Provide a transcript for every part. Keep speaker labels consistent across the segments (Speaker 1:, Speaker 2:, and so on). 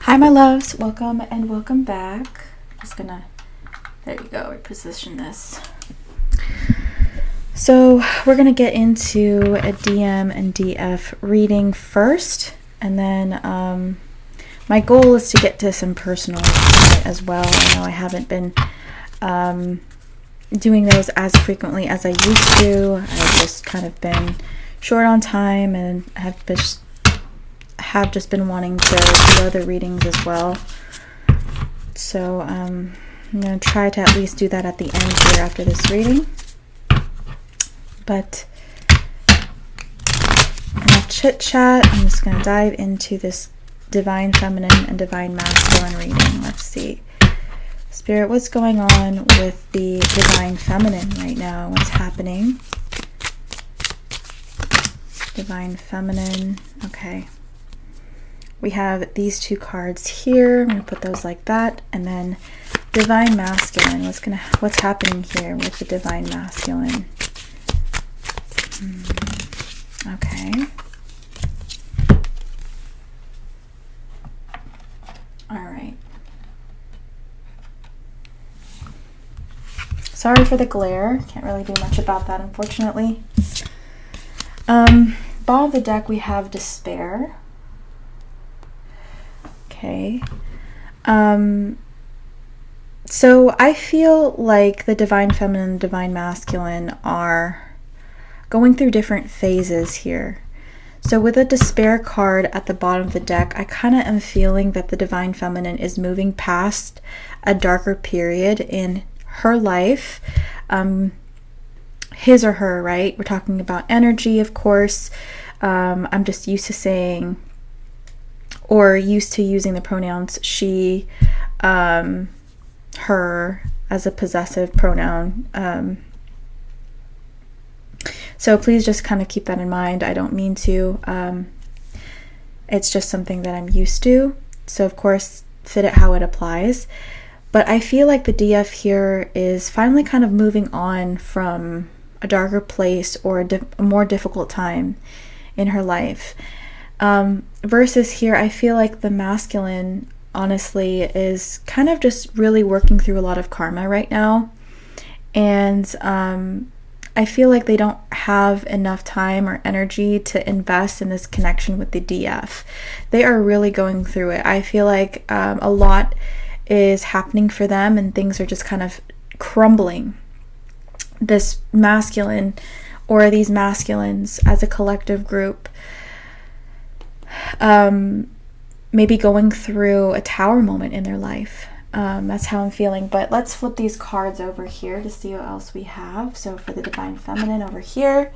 Speaker 1: Hi my loves, welcome and welcome back. Just gonna, there you go, reposition this. So we're gonna get into a DM and DF reading first, and then my goal is to get to some personal as well. I know I haven't been doing those as frequently as I used to. I've just kind of been short on time and have just been wanting to do other readings as well. So I'm going to try to at least do that at the end here after this reading. But enough chit chat. I'm just going to dive into this divine feminine and divine masculine reading. Let's see. Spirit, what's going on with the divine feminine right now? What's happening? Divine feminine. Okay. We have these two cards here. I'm going to put those like that. And then divine masculine. What's happening here with the divine masculine? Okay. All right. Sorry for the glare. Can't really do much about that, unfortunately. Bottom of the deck, we have despair. Okay. So I feel like the divine feminine and divine masculine are going through different phases here. So with the despair card at the bottom of the deck, I kind of am feeling that the divine feminine is moving past a darker period in her life. His or her, right? We're talking about energy, of course. I'm just used to saying, or used to using the pronouns she, her as a possessive pronoun. So please just kind of keep that in mind. I don't mean to. It's just something that I'm used to. So of course, fit it how it applies. But I feel like the DF here is finally kind of moving on from a darker place or a more difficult time in her life. Versus here, I feel like the masculine, honestly, is kind of just really working through a lot of karma right now. And I feel like they don't have enough time or energy to invest in this connection with the DF. They are really going through it. I feel like a lot is happening for them and things are just kind of crumbling. This masculine or these masculines as a collective group maybe going through a tower moment in their life. That's how I'm feeling. But let's flip these cards over here to see what else we have. So for the divine feminine over here,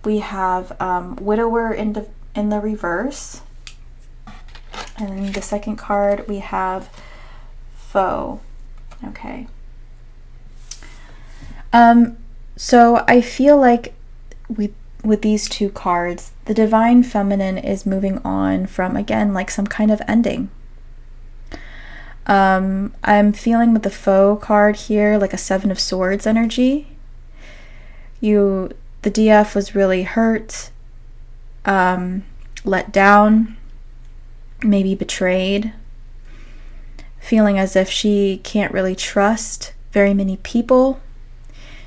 Speaker 1: we have widower in the reverse. And then the second card, we have foe. Okay. So I feel like with these two cards, the divine feminine is moving on from, again, like some kind of ending. I'm feeling with the foe card here like a Seven of Swords energy. The DF was really hurt, let down, maybe betrayed, feeling as if she can't really trust very many people.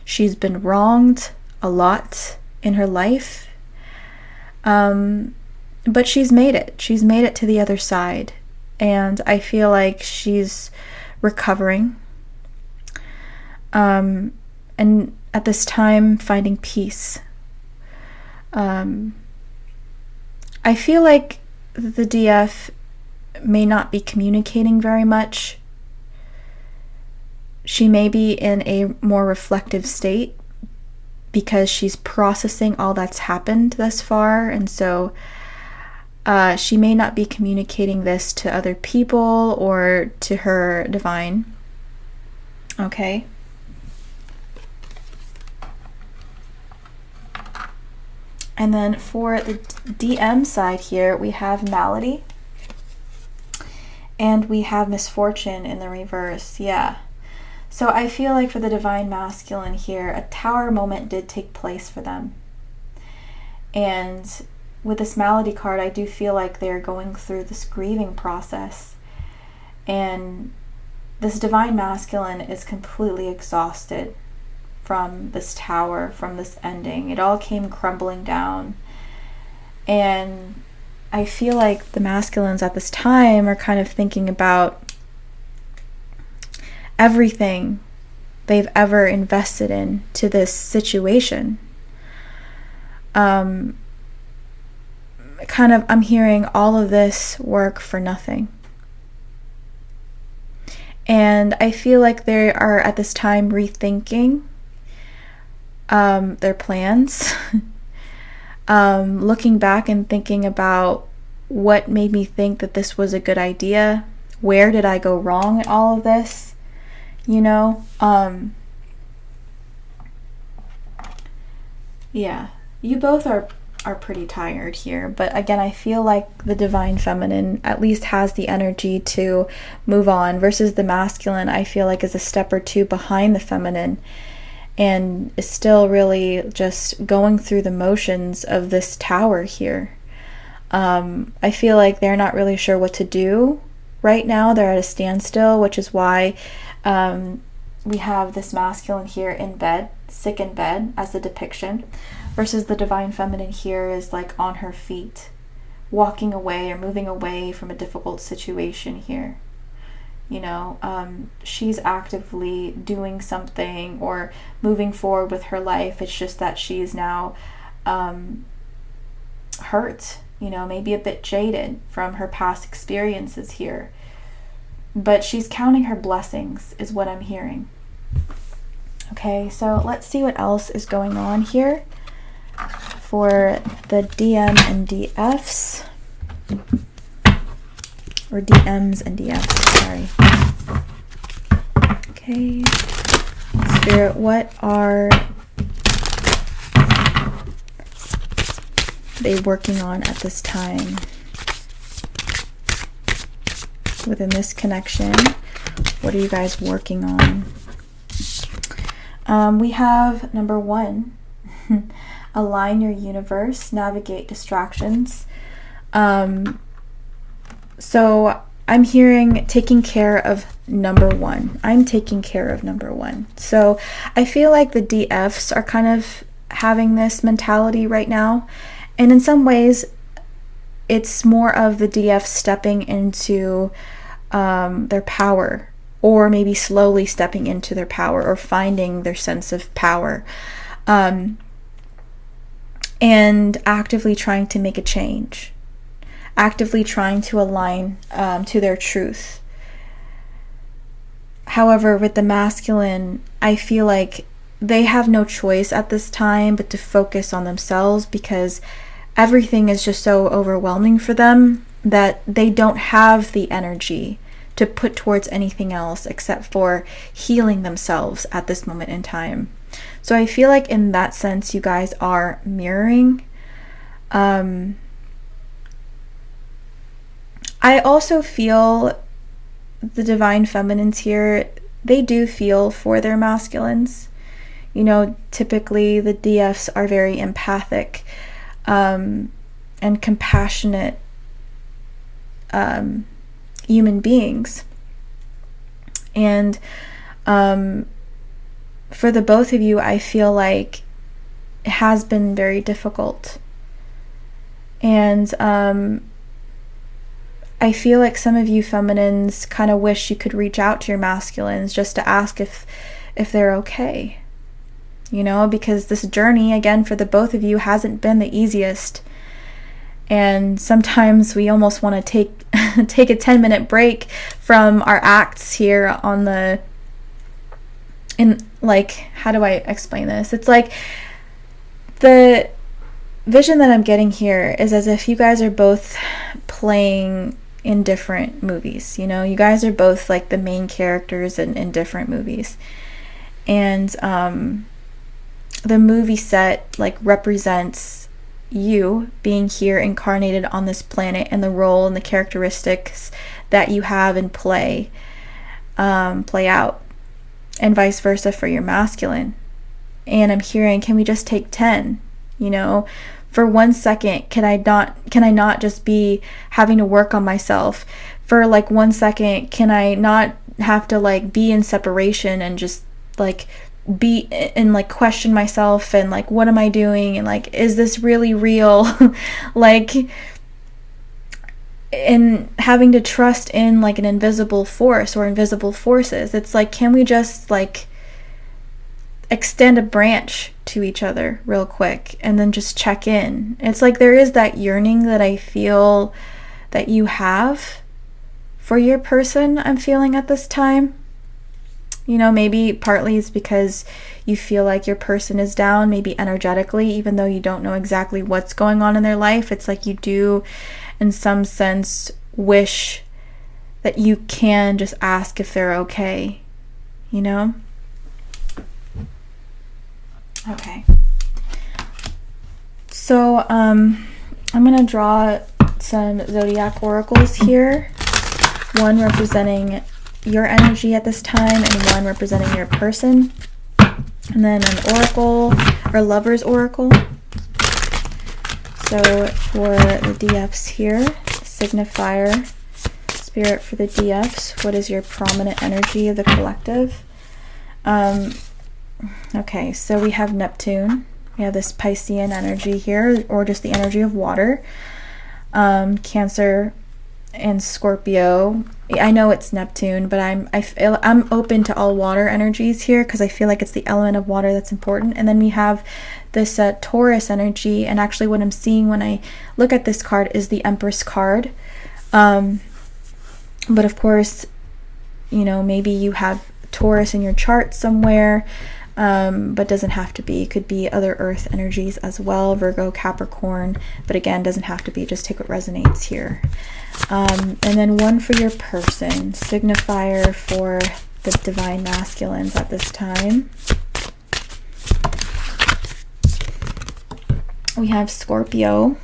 Speaker 1: She's been wronged a lot in her life, but she's made it. She's made it to the other side, and I feel like she's recovering, and at this time finding peace. I feel like the DF may not be communicating very much. She may be in a more reflective state because she's processing all that's happened thus far, and so she may not be communicating this to other people or to her divine. Okay. And then for the DM side here, we have malady and we have misfortune in the reverse. Yeah. So I feel like for the divine masculine here, a tower moment did take place for them. And with this malady card, I do feel like they're going through this grieving process. And this divine masculine is completely exhausted from this tower, from this ending. It all came crumbling down. And I feel like the masculines at this time are kind of thinking about everything they've ever invested in to this situation. I'm hearing all of this work for nothing. And I feel like they are at this time rethinking their plans, looking back and thinking about what made me think that this was a good idea. Where did I go wrong in all of this? You know, yeah, you both are pretty tired here, but again, I feel like the divine feminine at least has the energy to move on, versus the masculine, I feel like, is a step or two behind the feminine and is still really just going through the motions of this tower here. I feel like they're not really sure what to do right now. They're at a standstill, which is why we have this masculine here in bed, sick in bed as the depiction, versus the divine feminine here is like on her feet, walking away or moving away from a difficult situation here. You know, she's actively doing something or moving forward with her life. It's just that she's now hurt, you know, maybe a bit jaded from her past experiences here. But she's counting her blessings, is what I'm hearing. Okay, so let's see what else is going on here for the DM and DFs. Or DMs and DFs, sorry. Okay. Spirit, what are they working on at this time? Within this connection, what are you guys working on? We have number 1, align your universe, navigate distractions. So I'm hearing taking care of number 1. I'm taking care of number 1. So I feel like the DFs are kind of having this mentality right now. And in some ways, it's more of the DF stepping into their power, or maybe slowly stepping into their power, or finding their sense of power, and actively trying to make a change, actively trying to align to their truth. However, with the masculine, I feel like they have no choice at this time but to focus on themselves, because everything is just so overwhelming for them that they don't have the energy to put towards anything else except for healing themselves at this moment in time. So I feel like in that sense, you guys are mirroring. I also feel the divine feminines here, they do feel for their masculines. You know, typically the DFs are very empathic and compassionate human beings. And for the both of you, I feel like it has been very difficult. And I feel like some of you feminines kind of wish you could reach out to your masculines just to ask if they're okay. You know, because this journey, again, for the both of you hasn't been the easiest. And sometimes we almost want to take a 10-minute break from our acts here on the, how do I explain this? It's like the vision that I'm getting here is as if you guys are both playing in different movies. You know, you guys are both like the main characters in different movies. And the movie set like represents you being here incarnated on this planet, and the role and the characteristics that you have in play out, and vice versa for your masculine. And I'm hearing, can we just take 10? You know, for 1 second, can I not just be having to work on myself for like 1 second, can I not have to like be in separation and just like be and like question myself and like, what am I doing, and like, is this really real? Like, and having to trust in like an invisible force or invisible forces. It's like, can we just like extend a branch to each other real quick and then just check in? It's like there is that yearning that I feel that you have for your person, I'm feeling at this time. You know, maybe partly it's because you feel like your person is down, maybe energetically, even though you don't know exactly what's going on in their life. It's like you do, in some sense, wish that you can just ask if they're okay, you know? Okay. So, I'm going to draw some zodiac oracles here. One representing your energy at this time and one representing your person, and then an oracle or lover's oracle. So for the DFs here, signifier spirit for the DFs, what is your prominent energy of the collective? Okay, so we have Neptune, we have this Piscean energy here, or just the energy of water, Cancer and Scorpio. I know it's Neptune, but I'm open to all water energies here because I feel like it's the element of water that's important. And then we have this Taurus energy, and actually what I'm seeing when I look at this card is the Empress card. But of course, you know, maybe you have Taurus in your chart somewhere, but doesn't have to be. It could be other earth energies as well, Virgo, Capricorn, but again, doesn't have to be. Just take what resonates here. And then one for your person, signifier for the divine masculines at this time. We have Scorpio.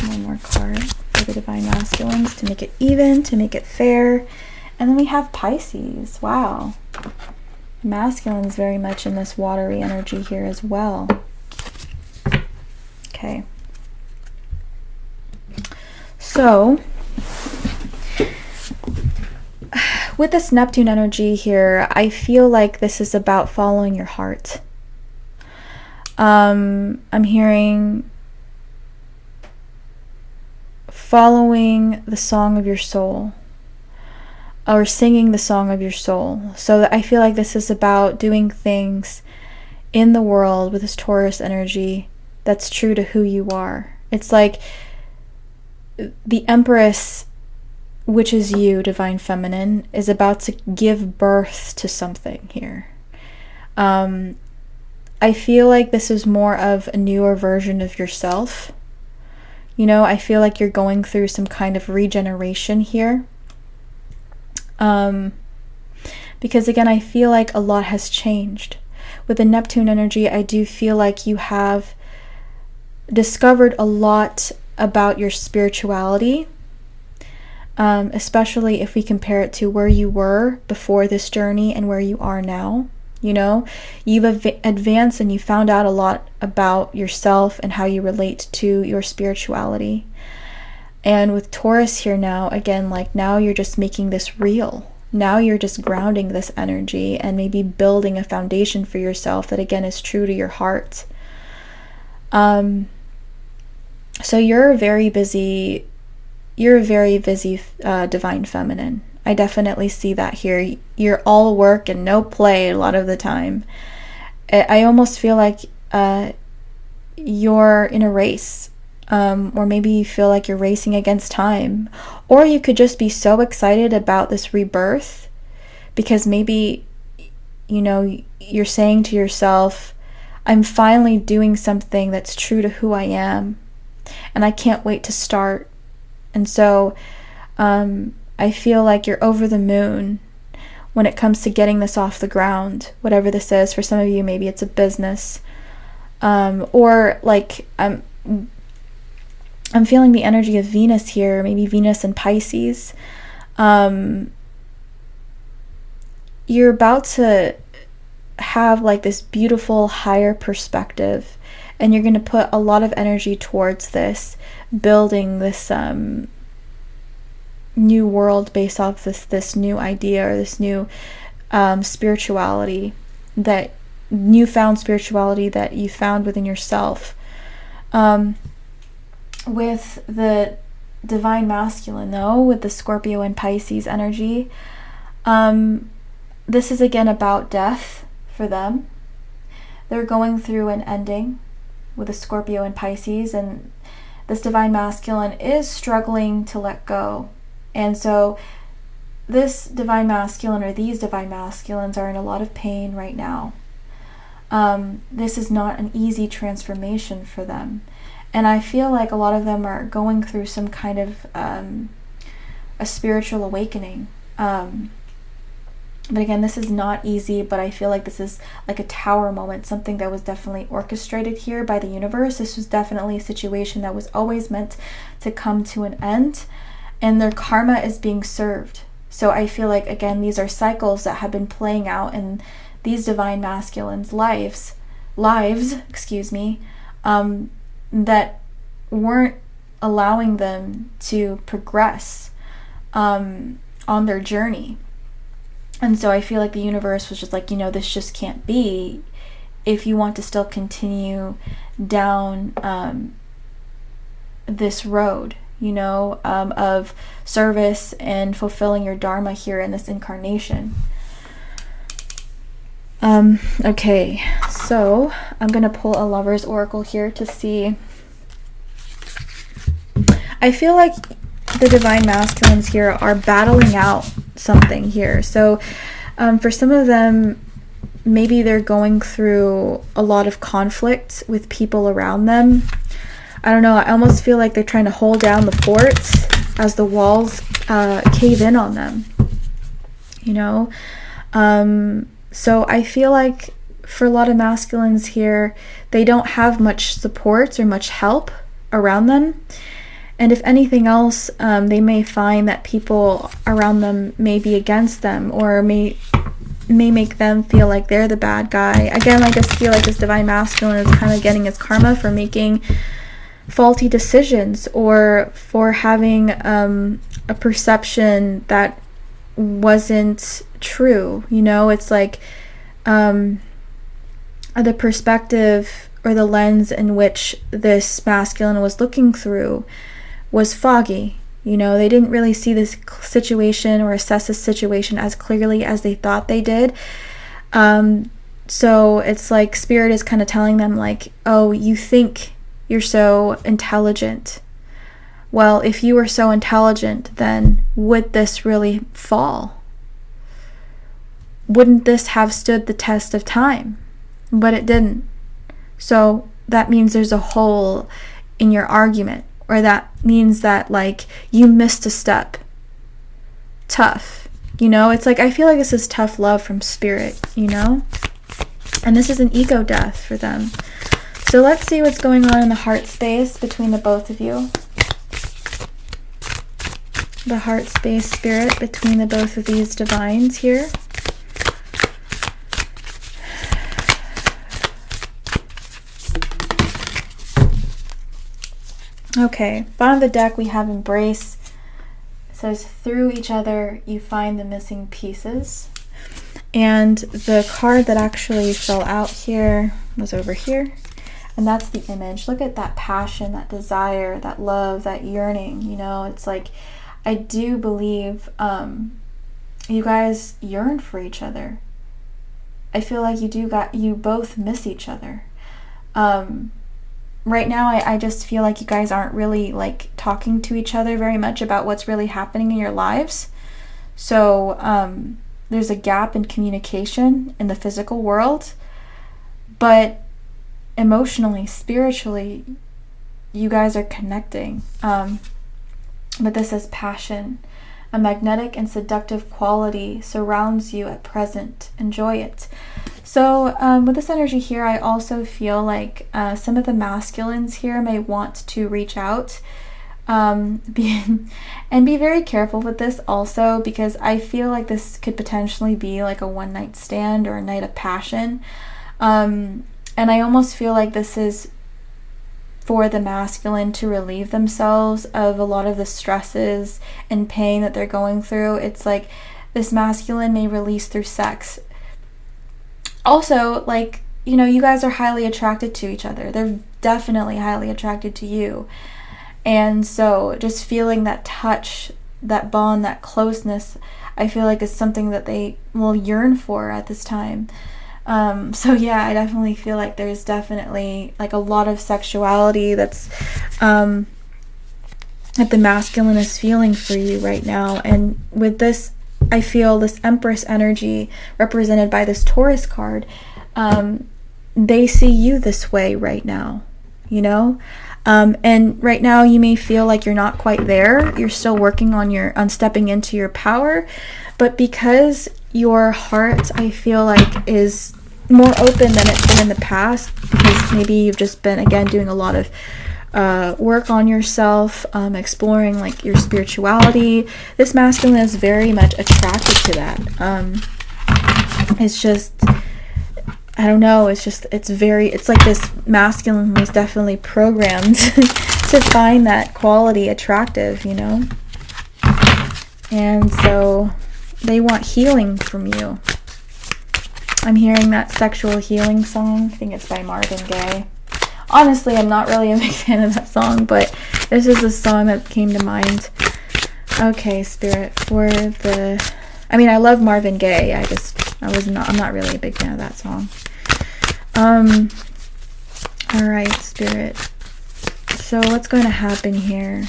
Speaker 1: One more card for the divine masculines to make it even, to make it fair. And then we have Pisces. Wow. Masculines very much in this watery energy here as well. Okay. So, with this Neptune energy here, I feel like this is about following your heart. I'm hearing following the song of your soul, or singing the song of your soul. So I feel like this is about doing things in the world with this Taurus energy that's true to who you are. It's like the Empress, which is you, divine feminine, is about to give birth to something here. I feel like this is more of a newer version of yourself. You know, I feel like you're going through some kind of regeneration here. Because again, I feel like a lot has changed. With the Neptune energy, I do feel like you have discovered a lot about your spirituality, especially if we compare it to where you were before this journey and where you are now. You know, you've advanced and you found out a lot about yourself and how you relate to your spirituality. And with Taurus here now, again, like now you're just making this real. Now you're just grounding this energy and maybe building a foundation for yourself that again is true to your heart. So you're a very busy divine feminine. I definitely see that here. You're all work and no play a lot of the time. I almost feel like you're in a race, or maybe you feel like you're racing against time, or you could just be so excited about this rebirth because maybe, you know, you're saying to yourself, I'm finally doing something that's true to who I am and I can't wait to start. And so I feel like you're over the moon when it comes to getting this off the ground, whatever this is. For some of you, maybe it's a business, or like I'm feeling the energy of Venus here, maybe Venus and Pisces. You're about to have like this beautiful higher perspective, and you're going to put a lot of energy towards this, building this new world based off this new idea, or this new spirituality, that newfound spirituality that you found within yourself. With the divine masculine, though, with the Scorpio and Pisces energy, this is again about death for them. They're going through an ending with the Scorpio and Pisces, and this divine masculine is struggling to let go. And so this divine masculine, or these divine masculines, are in a lot of pain right now. This is not an easy transformation for them. And I feel like a lot of them are going through some kind of a spiritual awakening. But again, this is not easy, but I feel like this is like a tower moment, something that was definitely orchestrated here by the universe. This was definitely a situation that was always meant to come to an end, and their karma is being served. So I feel like, again, these are cycles that have been playing out in these divine masculines' lives, that weren't allowing them to progress on their journey. And so I feel like the universe was just like, this just can't be if you want to still continue down this road, of service and fulfilling your dharma here in this incarnation. Okay, so I'm going to pull a Lover's Oracle here to see. I feel like the divine masculines here are battling out something here. So for some of them, maybe they're going through a lot of conflict with people around them. I don't know, I almost feel like they're trying to hold down the forts as the walls cave in on them, so I feel like for a lot of masculines here, they don't have much support or much help around them. And if anything else, they may find that people around them may be against them, or may make them feel like they're the bad guy. Again, I just feel like this divine masculine is kind of getting his karma for making faulty decisions, or for having a perception that wasn't true. It's like the perspective or the lens in which this masculine was looking through was foggy. They didn't really see this situation or assess this situation as clearly as they thought they did. So it's like Spirit is kind of telling them like, oh, you think you're so intelligent. Well, if you were so intelligent, then would this really fall? Wouldn't this have stood the test of time? But it didn't. So that means there's a hole in your argument, or that means that like you missed a step. Tough. It's like I feel like this is tough love from Spirit, And this is an ego death for them. So let's see what's going on in the heart space between the both of you. The heart space, Spirit, between the both of these divines here. Okay, bottom of the deck we have Embrace. It says, through each other you find the missing pieces. And the card that actually fell out here was over here. And that's the image. Look at that passion, that desire, that love, that yearning. It's like, I do believe you guys yearn for each other. I feel like you both miss each other. Right now, I just feel like you guys aren't really like talking to each other very much about what's really happening in your lives. So there's a gap in communication in the physical world, but emotionally, spiritually, you guys are connecting. But this is passion. A magnetic and seductive quality surrounds you at present. Enjoy it. So with this energy here, I also feel like some of the masculines here may want to reach out. Be very careful with this also, because I feel like this could potentially be like a one-night stand or a night of passion. And I almost feel like this is for the masculine to relieve themselves of a lot of the stresses and pain that they're going through. It's like this masculine may release through sex. Also, like, you know, you guys are highly attracted to each other. They're definitely highly attracted to you. And so just feeling that touch, that bond, that closeness, I feel like is something that they will yearn for at this time. So yeah, I definitely feel like there's definitely like a lot of sexuality that's that the masculine is feeling for you right now. And with this, I feel this Empress energy represented by this Taurus card, they see you this way right now, you know? And right now you may feel like you're not quite there. You're still working on stepping into your power, but because your heart, I feel like, is more open than it's been in the past, because maybe you've just been, again, doing a lot of work on yourself, exploring like your spirituality. This masculine is very much attracted to that. It's just, I don't know, it's like this masculine was definitely programmed to find that quality attractive, you know? And so they want healing from you. I'm hearing that sexual healing song. I think it's by Marvin Gaye. Honestly, I'm not really a big fan of that song, but this is a song that came to mind. Okay, Spirit, for the... I mean, I love Marvin Gaye. I'm not really a big fan of that song. Alright, Spirit. So what's going to happen here?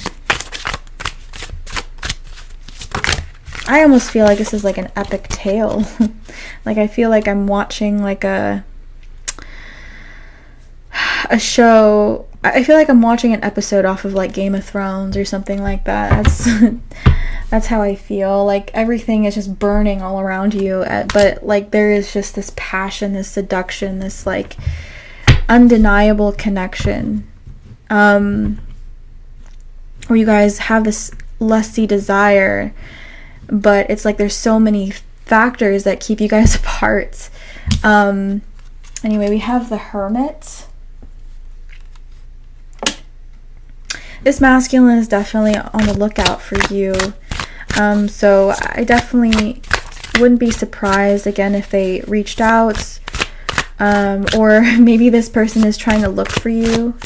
Speaker 1: I almost feel like this is like an epic tale. Like, I feel like I'm watching like a show. I feel like I'm watching an episode off of like Game of Thrones or something like that. That's how I feel. Like everything is just burning all around you, but like there is just this passion, this seduction, this like undeniable connection, where you guys have this lusty desire, but it's like there's so many factors that keep you guys apart. Anyway, we have the Hermit. This masculine is definitely on the lookout for you. So I definitely wouldn't be surprised, again, if they reached out. Or maybe this person is trying to look for you.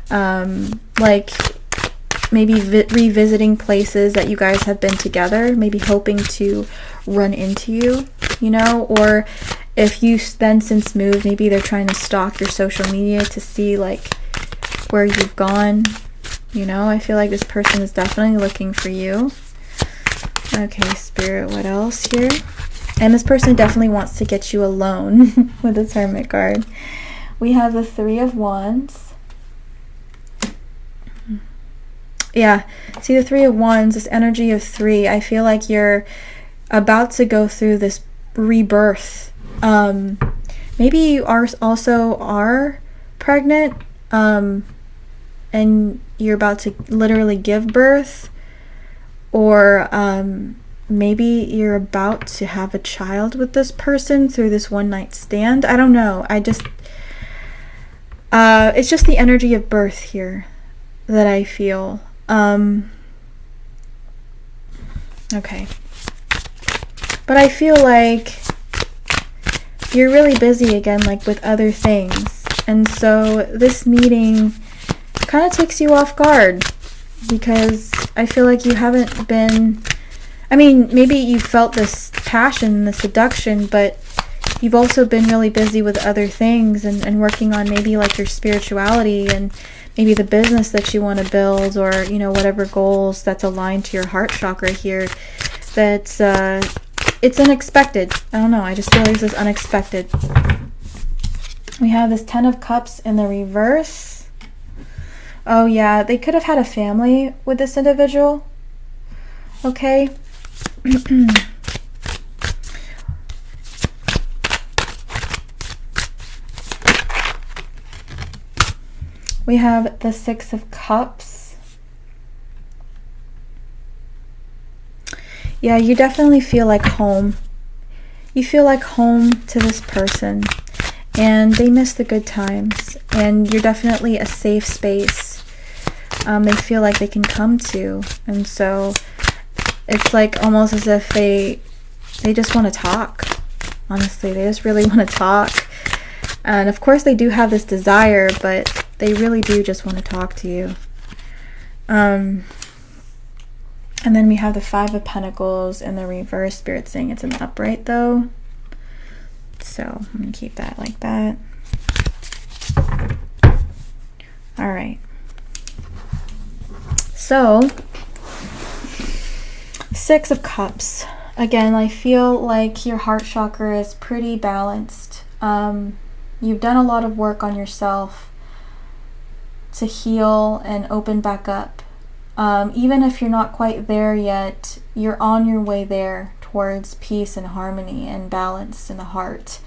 Speaker 1: Like maybe revisiting places that you guys have been together. Maybe hoping to run into you, you know? Or if you then since moved, maybe they're trying to stalk your social media to see like where you've gone. You know, I feel like this person is definitely looking for you. Okay, Spirit, what else here? And this person definitely wants to get you alone with this Hermit card. We have the Three of Wands. Yeah, see the Three of Wands, this energy of three. I feel like you're about to go through this rebirth. Maybe you also are pregnant. And you're about to literally give birth, or maybe you're about to have a child with this person through this one night stand. I don't know. It's just the energy of birth here that I feel. Okay. But I feel like you're really busy again, like with other things. And so this meeting kind of takes you off guard, because I feel like you haven't been, I mean, maybe you felt this passion, the seduction, but you've also been really busy with other things and working on maybe like your spirituality and maybe the business that you want to build, or, you know, whatever goals that's aligned to your heart chakra here. That's, it's unexpected. I don't know. I just feel like this is unexpected. We have this Ten of Cups in the reverse. Oh yeah, they could have had a family with this individual. Okay. We have the Six of Cups. Yeah, you definitely feel like home. You feel like home to this person. and they miss the good times, and you're definitely a safe space they feel like they can come to. And so it's like almost as if they just want to talk. Honestly, they just really want to talk. And of course they do have this desire, but they really do just want to talk to you. And then we have the Five of Pentacles in the reverse. Spirit saying it's an upright though. So I'm going to keep that like that. All right. So, Six of Cups. Again, I feel like your heart chakra is pretty balanced. You've done a lot of work on yourself to heal and open back up. Even if you're not quite there yet, you're on your way there towards peace and harmony and balance in the heart.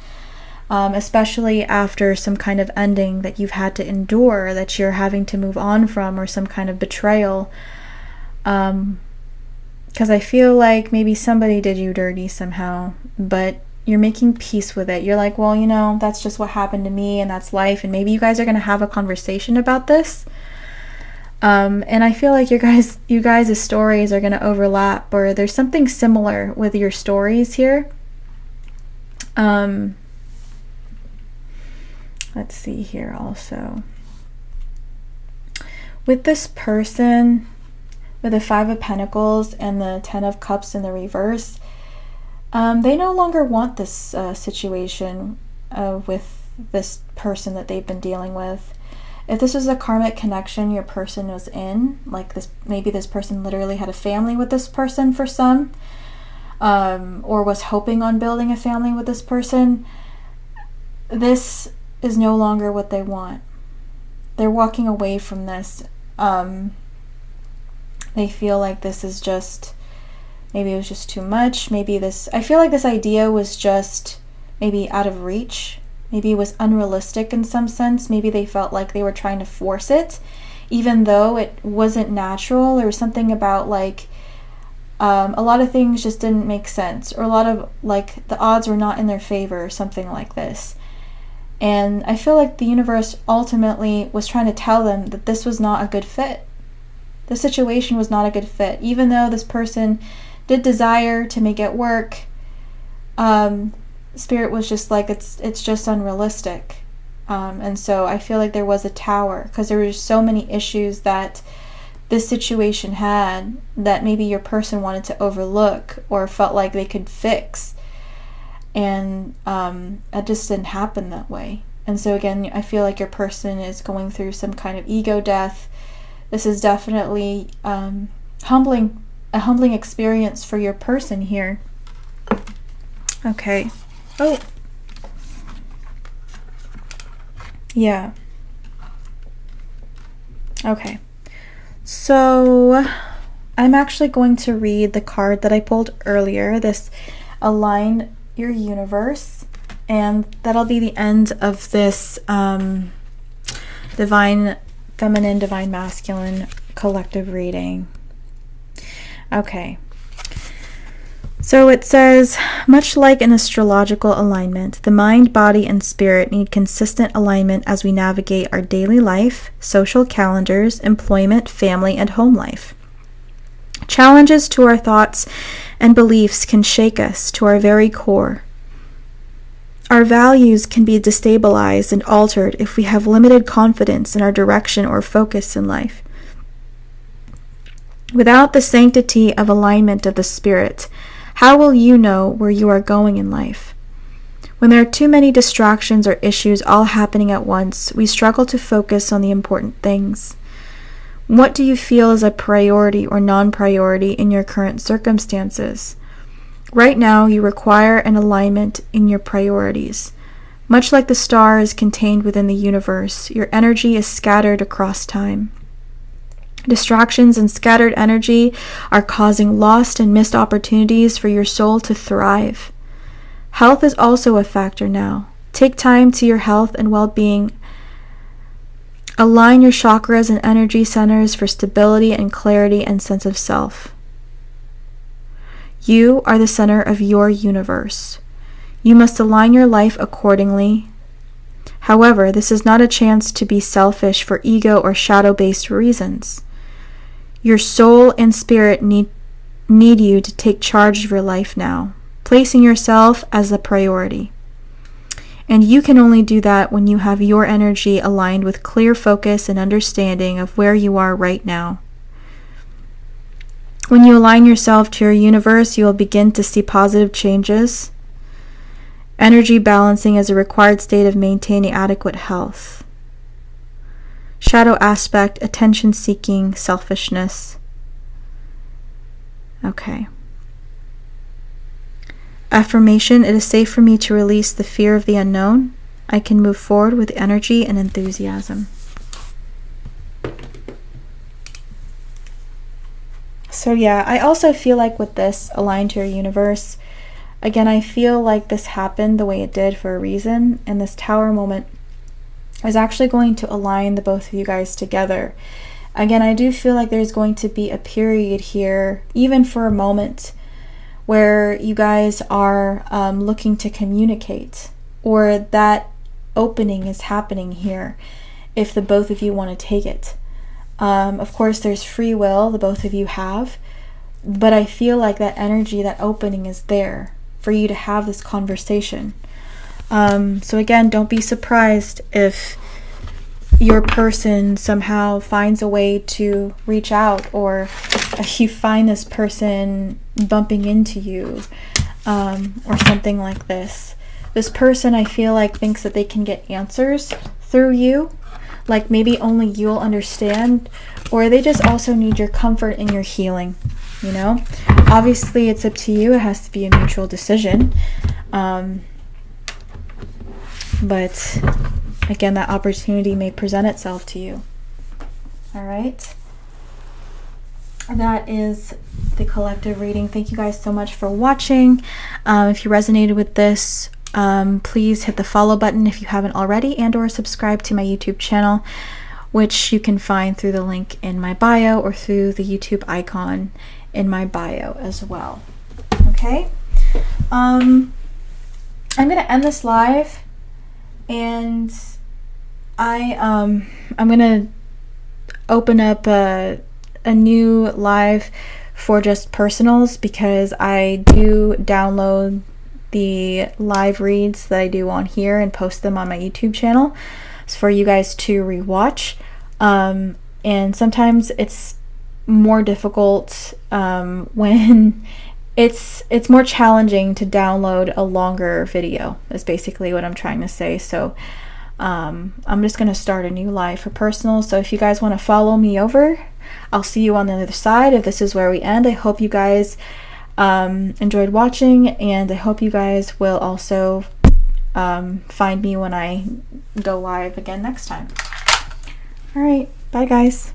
Speaker 1: Especially after some kind of ending that you've had to endure, that you're having to move on from, or some kind of betrayal. Because I feel like maybe somebody did you dirty somehow, but you're making peace with it. You're like, well, you know, that's just what happened to me, and that's life, and maybe you guys are going to have a conversation about this. And I feel like you guys' stories are going to overlap, or there's something similar with your stories here. Let's see here also. With this person, with the Five of Pentacles and the Ten of Cups in the reverse, they no longer want this situation with this person that they've been dealing with. If this was a karmic connection your person was in, like this, maybe this person literally had a family with this person for some, or was hoping on building a family with this person, this is no longer what they want. They're walking away from this. They feel like this is just, maybe it was just too much. Maybe this, I feel like this idea was just maybe out of reach. Maybe it was unrealistic in some sense. Maybe they felt like they were trying to force it, even though it wasn't natural. There was something about like, a lot of things just didn't make sense, or a lot of like the odds were not in their favor, or something like this. And I feel like the universe ultimately was trying to tell them that this was not a good fit. The situation was not a good fit. Even though this person did desire to make it work, Spirit was just like, it's just unrealistic. And so I feel like there was a tower, because there were just so many issues that this situation had that maybe your person wanted to overlook or felt like they could fix. And it just didn't happen that way. And so again, I feel like your person is going through some kind of ego death. This is definitely a humbling experience for your person here. Okay. Oh. Yeah. Okay. So I'm actually going to read the card that I pulled earlier, this Align Your Universe, and that'll be the end of this Divine Feminine, Divine Masculine collective reading. Okay. So it says, much like an astrological alignment, the mind, body, and spirit need consistent alignment as we navigate our daily life, social calendars, employment, family, and home life. Challenges to our thoughts and beliefs can shake us to our very core. Our values can be destabilized and altered if we have limited confidence in our direction or focus in life. Without the sanctity of alignment of the spirit, how will you know where you are going in life? When there are too many distractions or issues all happening at once, we struggle to focus on the important things. What do you feel is a priority or non-priority in your current circumstances? Right now, you require an alignment in your priorities. Much like the star is contained within the universe, your energy is scattered across time. Distractions and scattered energy are causing lost and missed opportunities for your soul to thrive. Health is also a factor now. Take time to your health and well-being. Align your chakras and energy centers for stability and clarity and sense of self. You are the center of your universe. You must align your life accordingly. However, this is not a chance to be selfish for ego or shadow-based reasons. Your soul and spirit need you to take charge of your life now, placing yourself as a priority. And you can only do that when you have your energy aligned with clear focus and understanding of where you are right now. When you align yourself to your universe, you will begin to see positive changes. Energy balancing is a required state of maintaining adequate health. Shadow aspect, attention seeking, selfishness. Okay. Affirmation, it is safe for me to release the fear of the unknown. I can move forward with energy and enthusiasm. So yeah, I also feel like with this aligned to your universe, again, I feel like this happened the way it did for a reason, and this tower moment is actually going to align the both of you guys together. Again, I do feel like there's going to be a period here, even for a moment, where you guys are looking to communicate, or that opening is happening here if the both of you want to take it. Of course, there's free will, the both of you have, but I feel like that energy, that opening is there for you to have this conversation. So again, don't be surprised if your person somehow finds a way to reach out, or you find this person bumping into you, or something like this. This person, I feel like, thinks that they can get answers through you, like maybe only you'll understand, or they just also need your comfort and your healing, you know? Obviously, it's up to you. It has to be a mutual decision. But again, that opportunity may present itself to you. All right. That is the collective reading. Thank you guys so much for watching. If you resonated with this, please hit the follow button if you haven't already, and or subscribe to my YouTube channel, which you can find through the link in my bio or through the YouTube icon in my bio as well. Okay. I'm gonna end this live, and I'm gonna open up a new live for just personals, because I do download the live reads that I do on here and post them on my YouTube channel for you guys to rewatch. And sometimes it's more difficult when it's more challenging to download a longer video, is basically what I'm trying to say. So I'm just going to start a new live for personal. So if you guys want to follow me over, I'll see you on the other side. If this is where we end, I hope you guys enjoyed watching, and I hope you guys will also find me when I go live again next time. All right, bye guys.